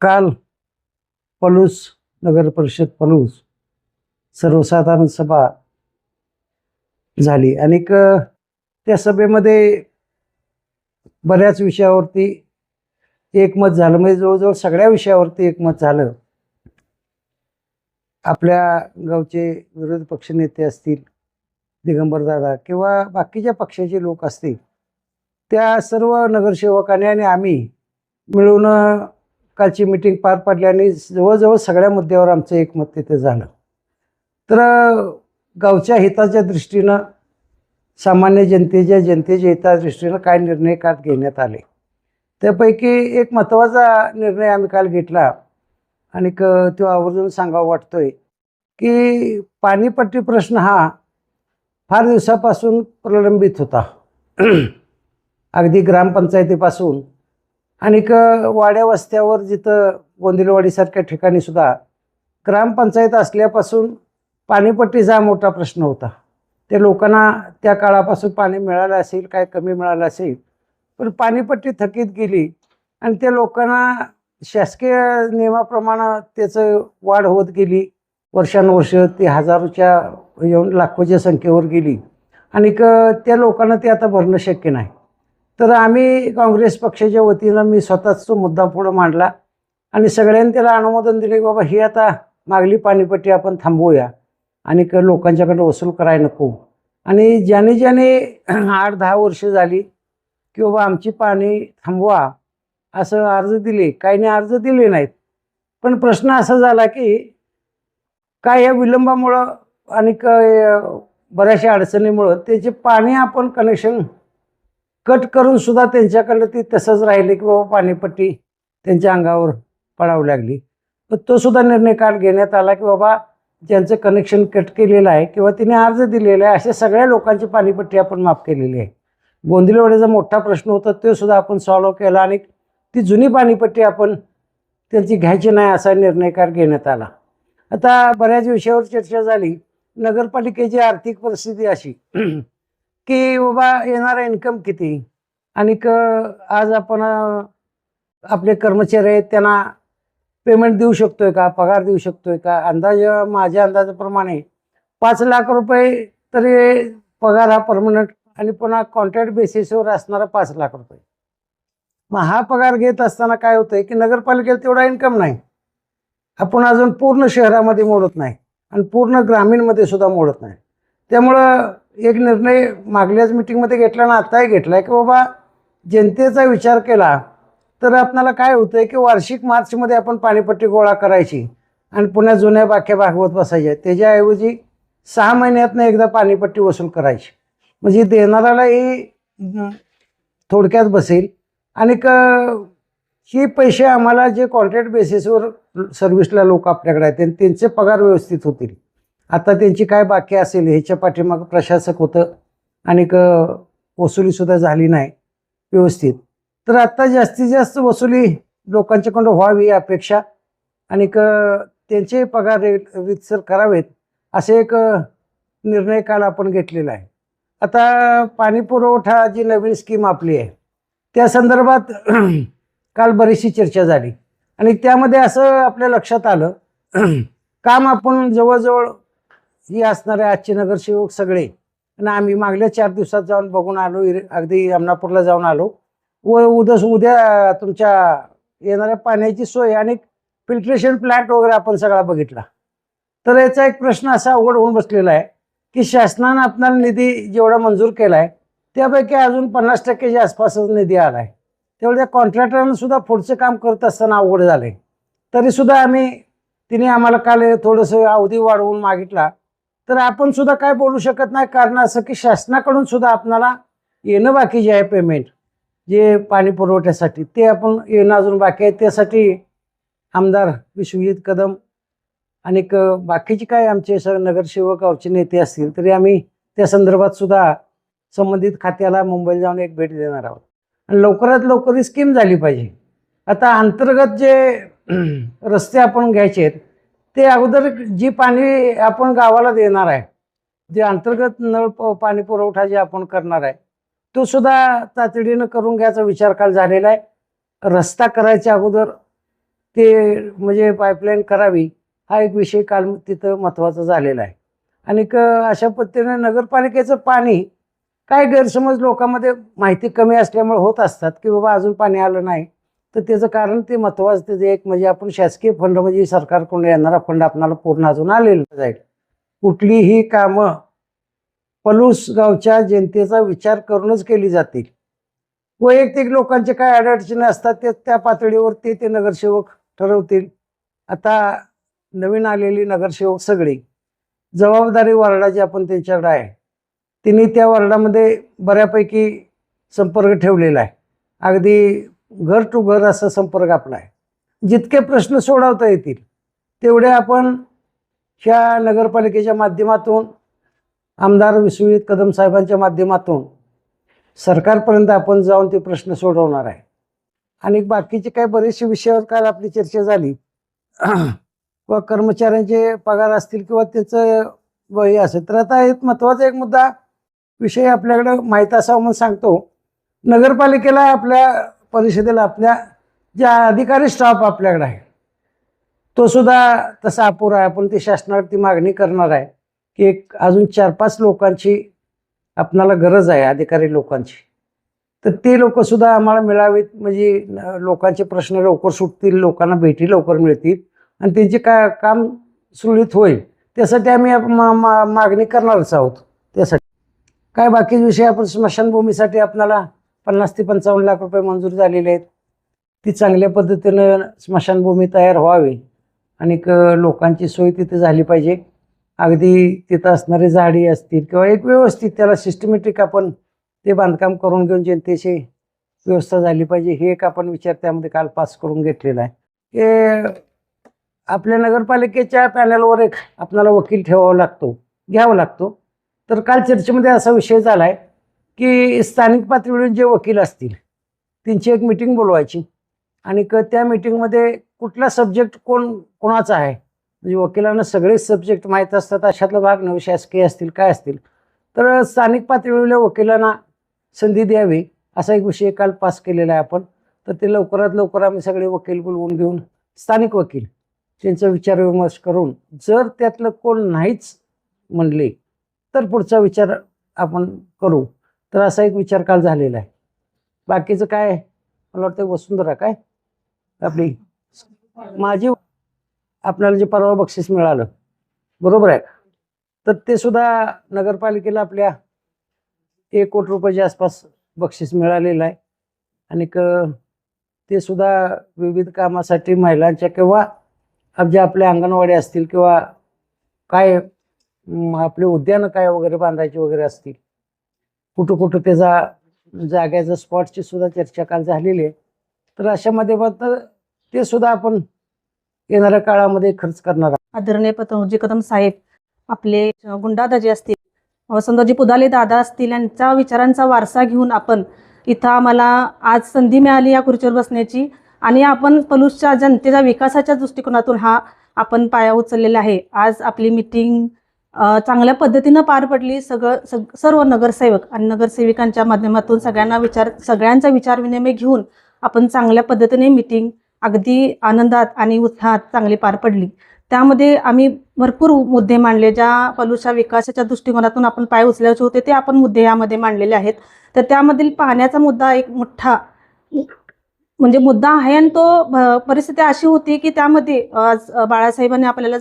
काल पलूस नगर परिषद पलूस सर्वसाधारण सभा झाली आणि त्या सभेमध्ये बऱ्याच विषयावरती एकमत झालं, म्हणजे जवळजवळ सगळ्या विषयावरती एकमत झालं. आपल्या गावचे विरोधी पक्षनेते असतील, दिगंबर दादा किंवा बाकीच्या पक्षाचे लोक असतील, त्या सर्व नगरसेवकांनी आणि आम्ही मिळून कालची मीटिंग पार पाडली आणि जवळजवळ सगळ्या मुद्द्यावर आमचं एकमत तिथे झालं. तर गावच्या हिताच्या दृष्टीनं, सामान्य जनतेच्या हिताच्या दृष्टीनं काय निर्णय काल घेण्यात आले, त्यापैकी एक महत्त्वाचा निर्णय आम्ही काल घेतला आणि तो आवर्जून सांगावा वाटतोय की पाणीपट्टी प्रश्न हा फार दिवसापासून प्रलंबित होता. अगदी ग्रामपंचायतीपासून आणि वाड्या वस्त्यावर, जिथं गोंदिलवाडीसारख्या ठिकाणी सुद्धा ग्रामपंचायत असल्यापासून पाणीपट्टीचा मोठा प्रश्न होता. ते लोकांना त्या काळापासून पाणी मिळालं असेल, काय कमी मिळालं असेल, पण पाणीपट्टी थकीत गेली आणि त्या लोकांना शासकीय नियमाप्रमाणे त्याचं वाढ होत गेली. वर्षानुवर्ष ती हजारोच्या येऊन लाखोच्या संख्येवर गेली आणि त्या लोकांना ते आता भरणं शक्य नाही. तर आम्ही काँग्रेस पक्षाच्या वतीनं मी स्वतःच तो मुद्दा पुढं मांडला आणि सगळ्यांनी त्याला अनुमोदन दिले की बाबा ही आता मागली पाणीपट्टी आपण थांबवूया आणि लोकांच्याकडे वसूल करायला नको. आणि ज्याने 8-10 वर्ष झाली की बाबा आमची पाणी थांबवा असं अर्ज दिले, काहींनी अर्ज दिले नाहीत. पण प्रश्न असा झाला की काय या विलंबामुळं आणि बऱ्याचशा अडचणीमुळं त्याचे पाणी आपण कनेक्शन कट करून सुद्धा त्यांच्याकडलं ती तसंच राहिले की बाबा पाणीपट्टी त्यांच्या अंगावर पडावं लागली. तर तो सुद्धा निर्णय काल घेण्यात आला की बाबा ज्यांचं कनेक्शन कट केलेलं आहे किंवा तिने अर्ज दिलेला आहे अशा सगळ्या लोकांची पाणीपट्टी आपण माफ केलेली आहे. गोंदिलवाडीचा मोठा प्रश्न होता तो सुद्धा आपण सॉल्व्ह केला आणि ती जुनी पाणीपट्टी आपण त्यांची घ्यायची नाही असा निर्णय काल घेण्यात आला. आता बऱ्याच विषयावर चर्चा झाली. नगरपालिकेची आर्थिक परिस्थिती अशी की बाबा येणारा इन्कम किती आणि आज आपण आपले कर्मचारी आहेत त्यांना पेमेंट देऊ शकतोय का, पगार देऊ शकतोय का. माझ्या अंदाजाप्रमाणे 5 लाख रुपये तरी पगार हा परमनंट आणि पुन्हा कॉन्ट्रॅक्ट बेसिसवर असणारा 5 लाख रुपये. मग हा पगार घेत असताना काय होतंय की नगरपालिकेला तेवढा इन्कम नाही. आपण अजून पूर्ण शहरामध्ये मोडत नाही आणि पूर्ण ग्रामीणमध्ये सुद्धा मोडत नाही. त्यामुळं एक निर्णय मागल्याच मिटिंगमध्ये घेतला ना आत्ताही घेतला आहे की बाबा जनतेचा विचार केला तर आपल्याला काय होतं की वार्षिक मार्चमध्ये आपण पाणीपट्टी गोळा करायची आणि पुन्हा जुन्या बाक्या भागवत बसायच्या. त्याच्याऐवजी 6 महिन्यातनं एकदा पाणीपट्टी वसूल करायची, म्हणजे देणाऱ्यालाही थोडक्यात बसेल आणि हे पैसे आम्हाला जे कॉन्ट्रॅक्ट बेसिसवर सर्व्हिसला लोक आपल्याकडे आहेत त्यांचे पगार व्यवस्थित होतील. आता त्यांची काय बाकी असेल ह्याच्या पाठीमागं प्रशासक होतं आणि वसुलीसुद्धा झाली नाही व्यवस्थित. तर आत्ता जास्तीत जास्त वसुली लोकांच्याकडून व्हावी ही अपेक्षा आणि त्यांचे पगार रीतसर करावेत असे एक निर्णय काल आपण घेतलेला आहे. आता पाणी पुरवठा जी नवीन स्कीम आपली आहे त्या संदर्भात काल बरीचशी चर्चा झाली आणि त्यामध्ये असं आपल्या लक्षात आलं काम आपण जवळजवळ ही असणारे आजचे नगरसेवक सगळे आणि आम्ही मागल्या 4 दिवसात जाऊन बघून आलो. अगदी अमनापूरला जाऊन आलो व उद्या तुमच्या येणाऱ्या पाण्याची सोय आणि फिल्ट्रेशन प्लॅन्ट वगैरे आपण सगळा बघितला. तर याचा एक प्रश्न असा अवघड होऊन बसलेला आहे की शासनानं आपल्याला निधी जेवढा मंजूर केला आहे त्यापैकी अजून 50%च्या आसपासच निधी आला आहे. तेवढ्या कॉन्ट्रॅक्टरांना सुद्धा पुढचं काम करत असताना अवघड झालं आहे. तरीसुद्धा तिने आम्हाला काल थोडंसं अवधी वाढवून मागितला. तर आपण सुद्धा काय बोलू शकत नाही, कारण असं की शासनाकडून सुद्धा आपल्याला येणं बाकी जे आहे पेमेंट जे पाणी पुरवठ्यासाठी ते आपण येणं अजून बाकी आहे. त्यासाठी आमदार विश्वजित कदम आणि बाकीचे काय आमचे नगरसेवक गावचे नेते असतील तरी आम्ही त्या संदर्भात सुद्धा संबंधित खात्याला मुंबईला जाऊन एक भेट देणार आहोत आणि लवकरात लवकर ही स्कीम झाली पाहिजे. आता अंतर्गत जे रस्ते आपण घ्यायचे आहेत ते अगोदर जी पाणी आपण गावाला देणार आहे, जे अंतर्गत नळ पाणी पुरवठा जे आपण करणार आहे तो सुद्धा तातडीनं करून घ्यायचा विचार काल झालेला आहे. रस्ता करायच्या अगोदर ते म्हणजे पाईपलाईन करावी, हा एक विषय काल तिथं महत्त्वाचा झालेला आहे. आणि अशा पद्धतीने नगरपालिकेचं पाणी काय गैरसमज लोकांमध्ये माहिती कमी असल्यामुळे होत असतात की बाबा अजून पाणी आलं नाही. तर त्याचं कारण ते महत्त्वाचं त्याचं एक म्हणजे आपण शासकीय फंड म्हणजे सरकारकडून येणारा फंड आपल्याला पूर्ण अजून आलेला जाईल. कुठलीही कामं पलूस गावच्या जनतेचा विचार करूनच केली जातील. वैयक्तिक लोकांचे काय अडचणी असतात ते त्या पातळीवर ते नगरसेवक ठरवतील. आता नवीन आलेली नगरसेवक सगळी जबाबदारी वार्डाची आपण त्यांच्याकडे आहे. तिने त्या वार्डामध्ये बऱ्यापैकी संपर्क ठेवलेला आहे. अगदी घर टू घर असा संपर्क आपला आहे. जितके प्रश्न सोडवता येतील तेवढे आपण ह्या नगरपालिकेच्या माध्यमातून आमदार विश्वजित कदम साहेबांच्या माध्यमातून सरकारपर्यंत आपण जाऊन ते प्रश्न सोडवणार आहे. आणि बाकीचे काही बरेचसे विषयावर काल आपली चर्चा झाली किंवा कर्मचाऱ्यांचे पगार असतील किंवा त्याचं वही असेल. तर आता एक महत्त्वाचा एक मुद्दा विषय आपल्याकडं माहीत असावा म्हणून सांगतो. नगरपालिकेला आपल्या परिषदेला आपल्या ज्या अधिकारी स्टाफ आपल्याकडे आहे तो सुद्धा तसा अपुरा आहे. आपण ती शासनावरती मागणी करणार आहे की एक अजून 4-5 लोकांची आपणाला गरज आहे, अधिकारी लोकांची. तर ते लोकसुद्धा आम्हाला मिळावीत म्हणजे लोकांचे प्रश्न लवकर सुटतील, लोकांना भेटी लवकर मिळतील आणि त्यांचे काम सुरळीत होईल त्यासाठी आम्ही मागणी करणारच आहोत. त्यासाठी काय बाकीचे विषय आपण स्मशानभूमीसाठी आपल्याला 50 ते 55 लाख रुपये मंजूर झालेले आहेत. ती चांगल्या पद्धतीनं स्मशानभूमी तयार व्हावी आणि लोकांची सोय तिथे झाली पाहिजे. अगदी तिथं असणारी झाडी असतील किंवा एक व्यवस्थित त्याला सिस्टमॅटिक आपण ते बांधकाम करून घेऊन जनतेची व्यवस्था झाली पाहिजे. हे एक आपण विचार त्यामध्ये काल पास करून घेतलेला आहे. हे आपल्या नगरपालिकेच्या पॅनलवर एक आपल्याला वकील घ्यावा लागतो. तर काल चर्चेमध्ये असा विषय झाला आहे की स्थानिक पातळीवर जे वकील असतील त्यांची एक मीटिंग बोलवायची आणि त्या मीटिंगमध्ये कुठला सब्जेक्ट कोणाचा आहे म्हणजे वकिलांना सगळेच सब्जेक्ट माहीत असतात अशातला भाग नव्हे, शासकीय असतील काय असतील तर स्थानिक पातळीवरल्या वकिलांना संधी द्यावी असा एक विषय काल पास केलेला आहे आपण. तर ते लवकरात लवकर आम्ही सगळे वकील बोलवून घेऊन स्थानिक वकील त्यांचा विचारविमर्श करून जर त्यातलं कोण नाहीच म्हणले तर पुढचा विचार आपण करू. तर असा एक विचार काल झालेला आहे. बाकीचं काय मला वाटतं वसुंधरा काय आपली माझी आपल्याला जे परवा बक्षीस मिळालं बरोबर आहे तर ते सुद्धा नगरपालिकेला आपल्या 1 कोटी रुपयाच्या आसपास बक्षीस मिळालेलं आहे. आणि ते सुद्धा विविध कामासाठी महिलांच्या किंवा जे आपल्या अंगणवाडी असतील किंवा काय आपले उद्यानं काय वगैरे बांधायचे वगैरे असतील कुठं त्याचा जाग्याचं स्पॉटची सुद्धा चर्चा काल झालेली आहे. तर अशा माध्यमातून ते सुद्धा आपण येणाऱ्या काळामध्ये खर्च करणार आहोत. आदरणीय पतंगजी कदम साहेब आपले गुंडादाजी असतील, वसंतजी पुदाले दादा असतील यांच्या विचारांचा वारसा घेऊन आपण इथं आम्हाला आज संधी मिळाली या खुर्चीवर बसण्याची आणि आपण पलूसच्या जनतेच्या विकासाच्या दृष्टिकोनातून हा आपण पाया उचललेला आहे. आज आपली मीटिंग चांगल्या पद्धतीनं पार पडली. सर्व नगरसेवक आणि नगरसेविकांच्या माध्यमातून सगळ्यांचा विचार विनिमय घेऊन आपण चांगल्या पद्धतीने मीटिंग अगदी आनंदात आणि उत्साहात चांगली पार पडली. त्यामध्ये आम्ही भरपूर मुद्दे मांडले ज्या पलूसच्या विकासाच्या दृष्टिकोनातून आपण पाय उचलायचे होते ते आपण मुद्दे यामध्ये मांडलेले आहेत. तर त्यामधील पाण्याचा मुद्दा एक मोठा म्हणजे मुद्दा आहे आणि तो परिस्थिती अशी होती की त्यामध्ये आज बाळासाहेबांनी आपल्याला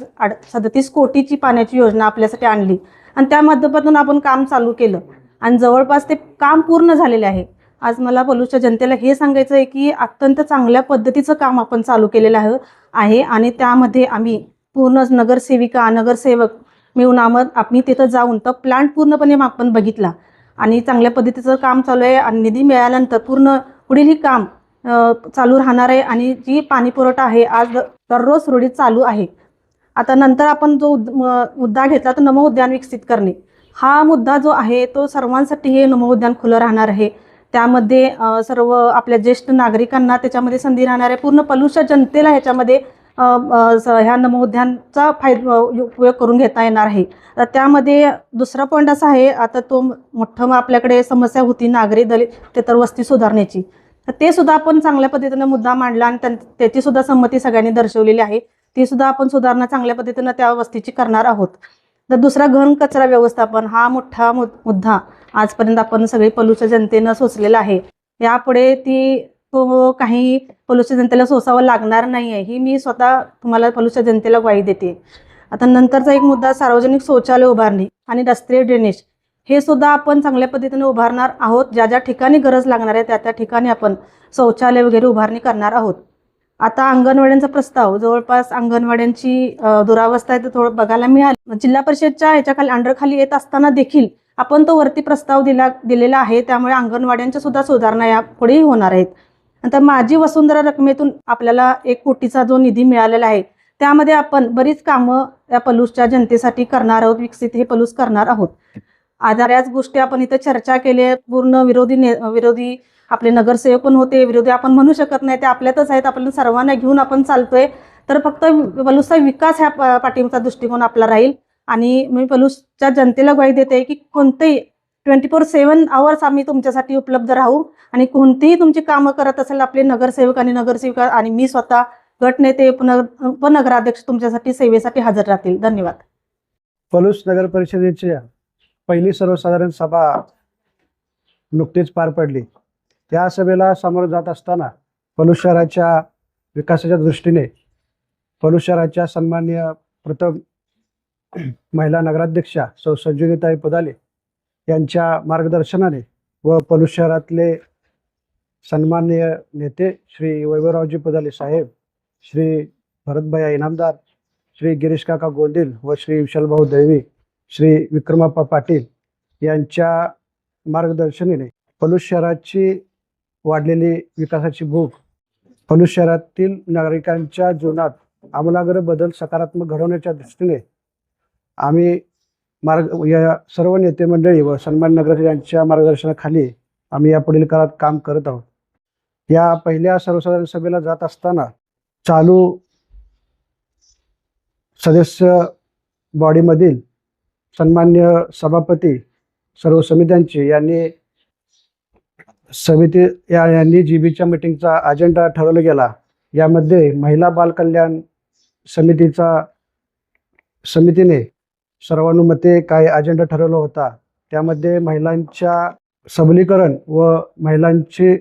37 कोटीची पाण्याची योजना आपल्यासाठी आणली आणि त्या माध्यमातून आपण काम चालू केलं आणि जवळपास ते काम पूर्ण झालेले आहे. आज मला पलूसच्या जनतेला हे सांगायचं आहे की अत्यंत चांगल्या पद्धतीचं काम आपण चालू केलेलं आहे आणि त्यामध्ये आम्ही पूर्ण नगरसेविका नगरसेवक मिळून आम्ही तिथं जाऊन तर प्लांट पूर्णपणे आपण बघितला आणि चांगल्या पद्धतीचं काम चालू आहे आणि निधी मिळाल्यानंतर पूर्ण पुढील ही काम चालू राहणार आहे आणि जी पाणी पुरवठा आहे आज दररोज सुरळीत चालू आहे. आता नंतर आपण जो मुद्दा घेतला तो नमो उद्यान विकसित करणे हा मुद्दा जो आहे तो सर्वांसाठी हे नमो उद्यान खुलं राहणार आहे. त्यामध्ये सर्व आपल्या ज्येष्ठ नागरिकांना त्याच्यामध्ये संधी राहणार आहे. पूर्ण पलूसच्या जनतेला ह्याच्यामध्ये ह्या नमो उद्यानचा उपयोग करून घेता येणार आहे. तर त्यामध्ये दुसरा पॉईंट असा आहे आता तो मोठं आपल्याकडे समस्या होती नागरी दलित तेतर वस्ती सुधारण्याची. तर ते सुद्धा आपण चांगल्या पद्धतीनं मुद्दा मांडला आणि त्याची सुद्धा संमती सगळ्यांनी दर्शवलेली आहे. ती सुद्धा आपण सुधारणा चांगल्या पद्धतीनं त्या वस्तीची करणार आहोत. तर दुसरा घन कचरा व्यवस्थापन हा मोठा मुद्दा आजपर्यंत आपण सगळी पलूसच्या जनतेनं सोचलेला आहे. यापुढे तो काही पलूसच्या जनतेला सोसावं लागणार नाही आहे, ही मी स्वतः तुम्हाला पलूसच्या जनतेला ग्वाही देते. आता नंतरचा एक मुद्दा सार्वजनिक शौचालय उभारणी आणि रस्ते ड्रेनेज हे सुद्धा आपण चांगल्या पद्धतीने उभारणार आहोत. ज्या ज्या ठिकाणी गरज लागणार आहे त्या ठिकाणी आपण शौचालय वगैरे उभारणी करणार आहोत. आता अंगणवाड्यांचा प्रस्ताव, जवळपास अंगणवाड्यांची दुरावस्था आहे तर थोडं बघायला मिळाली. जिल्हा परिषदच्या ह्याच्याखाली अंडरखाली येत असताना देखील आपण तो वरती प्रस्ताव दिलेला आहे. त्यामुळे अंगणवाड्यांच्या सुद्धा सुधारणा या पुढेही होणार आहेत. नंतर माझी वसुंधरा रकमेतून आपल्याला 1 कोटीचा जो निधी मिळालेला आहे त्यामध्ये आपण बरीच कामं या पलूसच्या जनतेसाठी करणार आहोत. विकसित हे पलूस करणार आहोत. बऱ्याच गोष्टी आपण इथं चर्चा केली. पूर्ण विरोधी आपले नगरसेवक पण होते, विरोधी आपण म्हणू शकत नाही, ते आपल्यातच आहेत. आपल्याला सर्वांना घेऊन आपण चालतोय. तर फक्त पलूसचा विकास ह्या पाठीमागचा दृष्टिकोन आपला राहील. आणि मी पलूसच्या जनतेला ग्वाही देते की कोणतेही 24/7 आवर्स आम्ही तुमच्यासाठी उपलब्ध राहू आणि कोणतीही तुमची कामं करत असेल आपले नगरसेवक आणि नगरसेविका आणि मी स्वतः गटनेते उपनगराध्यक्ष तुमच्यासाठी सेवेसाठी हजर राहतील. धन्यवाद. पलूस नगर परिषदेची पहिली सर्वसाधारण सभा नुकतीच पार पडली. त्या सभेला सामोरं जात असताना पलूस शहराच्या विकासाच्या दृष्टीने पलूस शहराच्या सन्माननीय प्रथम महिला नगराध्यक्षा सौ संजीवनीताई पुदाले यांच्या मार्गदर्शनाने व पलूस शहरातले सन्माननीय नेते श्री वैभवरावजी पुदाले साहेब, श्री भरतभैया इनामदार, श्री गिरीश काका गोंदिल व श्री विशालभाऊ दळवी, श्री विक्रमाप्पा पाटील यांच्या मार्गदर्शनाने पलूस शहराची वाढलेली विकासाची भूक, पलूस शहरातील नागरिकांच्या जीवनात आमूलाग्र बदल सकारात्मक घडवण्याच्या दृष्टीने आम्ही या सर्व नेते मंडळी व सन्मान नगर यांच्या मार्गदर्शनाखाली आम्ही या पुढील काळात काम करत आहोत. या पहिल्या सर्वसाधारण सभेला जात असताना चालू सदस्य बॉडीमधील सन्मान्य सभापती सर्व समित्यांचे यांनी जीबीच्या मीटिंगचा अजेंडा ठरवला गेला. यामध्ये महिला बाल कल्याण समितीने सर्वानुमते काय अजेंडा ठरवला होता. त्यामध्ये महिलांच्या सबलीकरण व महिलांची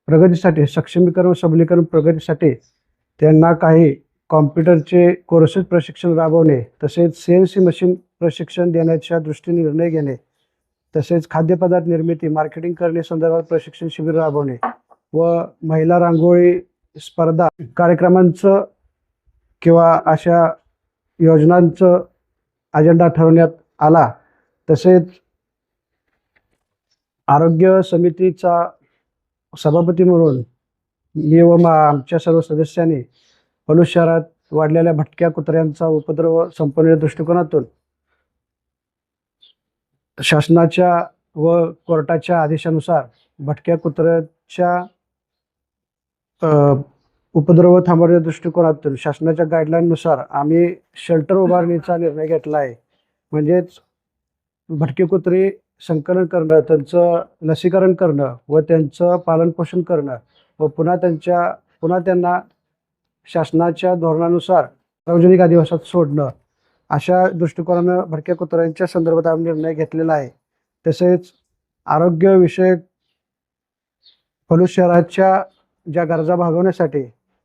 प्रगतीसाठी सक्षमीकरण व सबलीकरण प्रगतीसाठी त्यांना काही कॉम्प्युटरचे कोर्सेस प्रशिक्षण राबवणे, तसेच CNC मशीन प्रशिक्षण देण्याच्या दृष्टीने निर्णय घेणे, तसेच खाद्यपदार्थ निर्मिती मार्केटिंग करणे संदर्भात प्रशिक्षण शिबिर राबवणे व महिला रांगोळी स्पर्धा कार्यक्रमांचं किंवा अशा योजनांचं अजेंडा ठरवण्यात आला. तसेच आरोग्य समितीचा सभापती म्हणून मी व आमच्या सर्व सदस्यांनी पलूस शहरात वाढलेल्या भटक्या कुत्र्यांचा उपद्रव संपवण्याच्या दृष्टिकोनातून शासनाच्या व कोर्टाच्या आदेशानुसार भटक्या कुत्र्याच्या उपद्रव थांबवण्याच्या दृष्टिकोनातून शासनाच्या गाईडलाईननुसार आम्ही शेल्टर उभारणीचा निर्णय घेतला आहे. म्हणजेच भटकी कुत्री संकलन करणं, त्यांचं लसीकरण करणं व त्यांचं पालनपोषण करणं व पुन्हा त्यांना शासनाच्या धोरणानुसार सार्वजनिक अधिवासात सोडणं, अशा दृष्टिकोनानं भटक्या कुत्र्यांच्या संदर्भात आम्ही निर्णय घेतलेला आहे. तसेच आरोग्यविषयक पलूस शहराच्या ज्या गरजा भागवण्यासाठी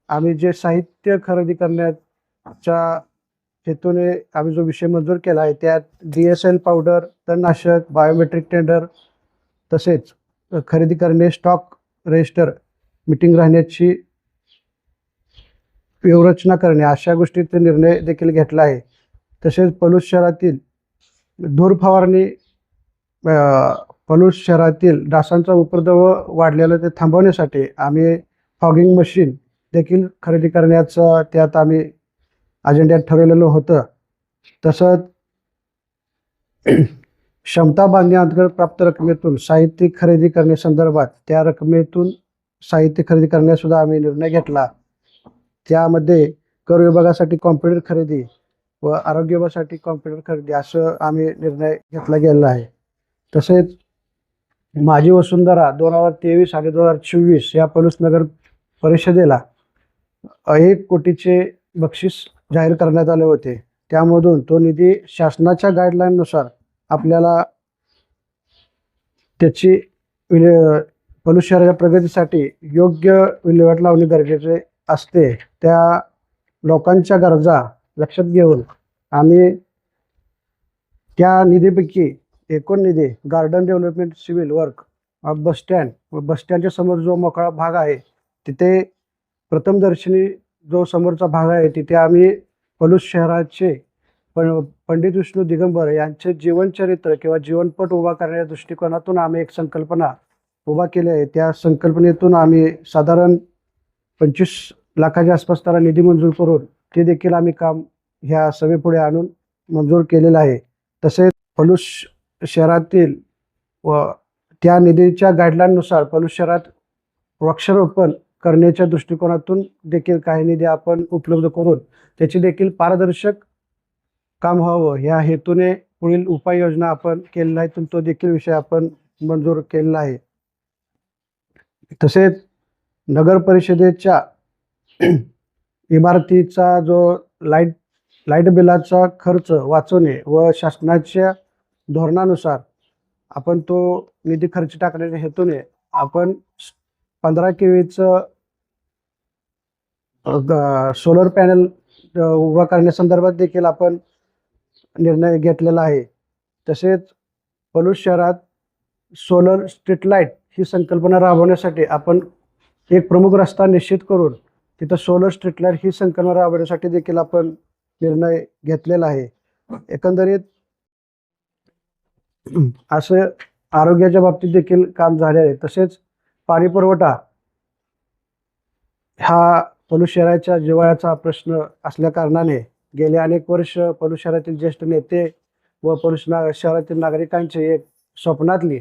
आम्ही जे साहित्य खरेदी करण्याच्या हेतूने आम्ही जो विषय मंजूर केला आहे त्यात DSL पावडर, तणनाशक, बायोमेट्रिक टेंडर, तसेच खरेदी करणे, स्टॉक रजिस्टर, मीटिंग राहण्याची व्यूहरचना करणे, अशा गोष्टीचा निर्णय देखील घेतला आहे. तसेच पलूस शहरातील धूर फवारणी, पलूस शहरातील डासांचा उपद्रव वाढलेला ते थांबवण्यासाठी आम्ही फॉगिंग मशीन देखील खरेदी करण्याचं त्यात आम्ही अजेंड्यात ठरवलेलं होतं. तसंच क्षमता बांधणी अंतर्गत प्राप्त रकमेतून साहित्य खरेदी करण्यासंदर्भात त्या रकमेतून साहित्य खरेदी करण्यासुद्धा आम्ही निर्णय घेतला. त्यामध्ये कर विभागासाठी कॉम्प्युटर खरेदी व आरोग्य विभागासाठी कॉम्प्युटर खरेदी असं आम्ही निर्णय घेतला गेलेला आहे. तसेच माझी वसुंधरा 2023 आणि 2024 या पलूस नगर परिषदेला 1 कोटीचे बक्षीस जाहीर करण्यात आले होते. त्यामधून तो निधी शासनाच्या गाईडलाईननुसार आपल्याला त्याची पलूस शहराच्या प्रगतीसाठी योग्य विल्हेवाट लावणे गरजेचे असते. त्या लोकांच्या गरजा लक्षात घेऊन आम्ही त्या निधीपैकी एकूण निधी गार्डन डेव्हलपमेंट, सिव्हिल वर्क, बस स्टँडच्या समोर जो मोकळा भाग आहे तिथे प्रथमदर्शनी जो समोरचा भाग आहे तिथे आम्ही पलूस शहराचे पंडित विष्णू दिगंबर यांचे जीवनचरित्र किंवा जीवनपट उभा करण्याच्या दृष्टिकोनातून आम्ही एक संकल्पना उभा केली आहे. त्या संकल्पनेतून आम्ही साधारण 25 लाखाच्या आसपास त्याला निधी मंजूर करून ते देखील आम्ही काम ह्या सभेपुढे आणून मंजूर केलेलं आहे. तसेच पलूस शहरातील व त्या निधीच्या गाईडलाईननुसार पलूस शहरात वृक्षारोपण करण्याच्या दृष्टिकोनातून देखील काही निधी आपण उपलब्ध करून त्याची देखील पारदर्शक काम व्हावं ह्या हेतूने पुढील उपाययोजना आपण केलेला आहे. तो देखील विषय आपण मंजूर केलेला आहे. तसेच नगर परिषदेच्या इमारतीचा जो लाईट बिलाचा खर्च वाचवणे व शासनाच्या धोरणानुसार आपण तो निधी खर्च टाकण्याच्या हेतूने आपण 15 केवीचं सोलर पॅनल उभा करण्यासंदर्भात देखील आपण निर्णय घेतलेला आहे. तसेच पलूस शहरात सोलर स्ट्रीट लाईट ही संकल्पना राबवण्यासाठी आपण एक प्रमुख रस्ता निश्चित करून तिथं सोलर स्ट्रीट लाईट ही संकल्पना राबवण्यासाठी देखील आपण निर्णय घेतलेला आहे. एकंदरीत असं आरोग्याच्या बाबतीत देखील काम झाले आहे. तसेच पाणी पुरवठा हा पलूस शहराच्या जिव्हाळ्याचा प्रश्न असल्या कारणाने गेले अनेक वर्ष पलूस शहरातील ज्येष्ठ नेते व पलूस शहरातील नागरिकांची एक स्वप्नातली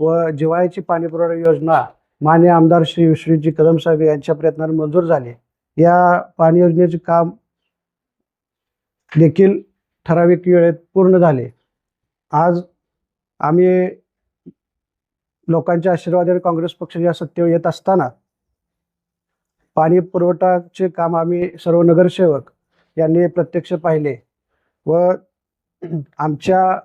व जिव्हाळ्याची पाणी पुरवठा योजना माननीय आमदार श्री विश्वजितजी कदम साहेब यांच्या प्रयत्नाने मंजूर झाली. या पाणी योजनेचे काम देखील ठराविक वेळेत पूर्ण झाले. आज आम्ही लोकांच्या आशीर्वादाने काँग्रेस पक्षाच्या सत्तेवर येत असताना पाणी पुरवठाचे काम आम्ही सर्व नगरसेवक यांनी प्रत्यक्ष पाहिले व आमच्या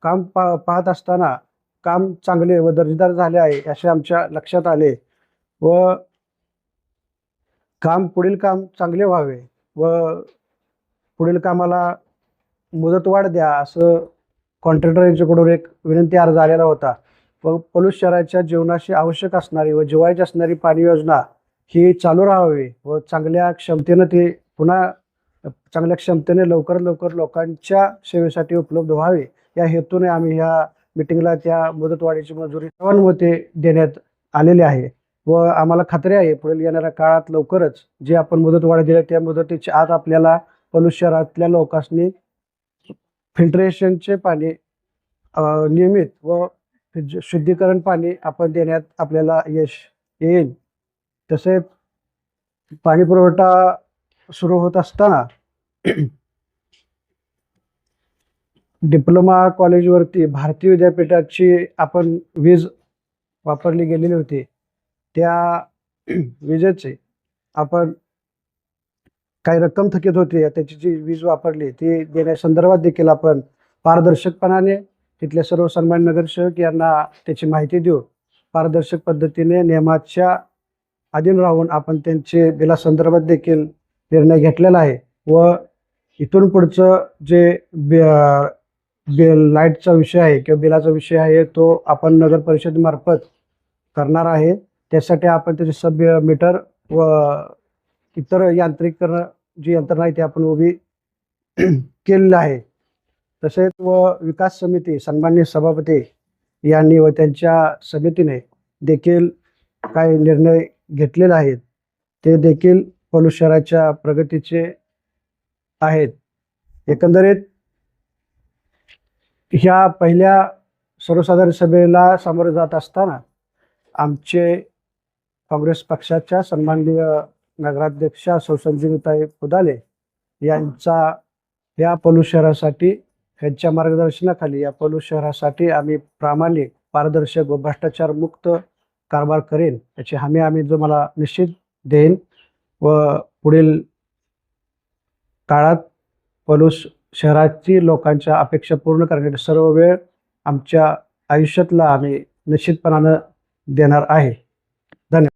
काम पाहत असताना काम चांगले व दर्जेदार झाले आहे असे आमच्या लक्षात आले व पुढील काम चांगले व्हावे व पुढील कामाला मुदतवाढ द्या असं कॉन्ट्रॅक्टर यांच्याकडून एक विनंती अर्ज आलेला होता. व पलूस शहराच्या जीवनाशी आवश्यक असणारी व जिव्हाळ्याची असणारी पाणी योजना ही चालू राहावी व चांगल्या क्षमतेनं ती पुन्हा चांगल्या क्षमतेने लवकर लोकांच्या सेवेसाठी उपलब्ध व्हावे या हेतूने आम्ही ह्या मिटिंगला त्या मुदतवाढीची मंजुरी सर्वांमध्ये देण्यात आलेली आहे व आम्हाला खात्री आहे पुढील येणाऱ्या काळात लवकरच जे आपण मुदतवाढ दिल्या त्या मुदतीच्या आत आपल्याला पलूस शहरातल्या लोकांनी फिल्ट्रेशनचे पाणी नियमित व शुद्धीकरण पाणी आपण देण्यात आपल्याला यश येईल. तसेच पाणी पुरवठा सुरू होत असताना डिप्लोमा कॉलेजवरती भारतीय विद्यापीठाची आपण वीज वापरली गेलेली होती. त्या विजेचे आपण काही रक्कम थकीत होती त्याची जी वीज वापरली ती देण्यासंदर्भात देखील आपण पारदर्शकपणाने तिथल्या सर्व सन्मान्य नगरसेवक यांना त्याची माहिती देऊन पारदर्शक पद्धतीने नियमाच्या अधीन राहून आपण त्यांचे बिलासंदर्भात देखील निर्णय घेतलेला आहे व इथून पुढचं जे लाईटचा विषय आहे किंवा बिलाचा विषय आहे तो आपण नगर परिषदेमार्फत करणार आहे. त्यासाठी आपण त्याचे सब मीटर व इतर यांत्रिकरण जी यंत्रणा आहे ती आपण उभी केलेली आहे. तसेच व विकास समिती सन्माननीय सभापती यांनी व त्यांच्या समितीने देखील काही निर्णय घेतलेले आहेत ते देखील पलूस शहराच्या प्रगतीचे आहेत. एकंदरीत ह्या पहिल्या सर्वसाधारण सभेला सामोरे जात असताना आमचे काँग्रेस पक्षाच्या सन्माननीय नगराध्यक्षा सौ संजीवताई पुदाले यांचा या पलूस शहरासाठी यांच्या मार्गदर्शनाखाली या पलूस शहरासाठी आम्ही प्रामाणिक पारदर्शक व भ्रष्टाचारमुक्त कारभार करेन याची हमी आम्ही जो मला निश्चित देईन व पुढील काळात पलूस शहराची लोकांच्या अपेक्षा पूर्ण करण्यासाठी सर्व वेळ आमच्या आयुष्यातला आम्ही निश्चितपणानं देणार आहे.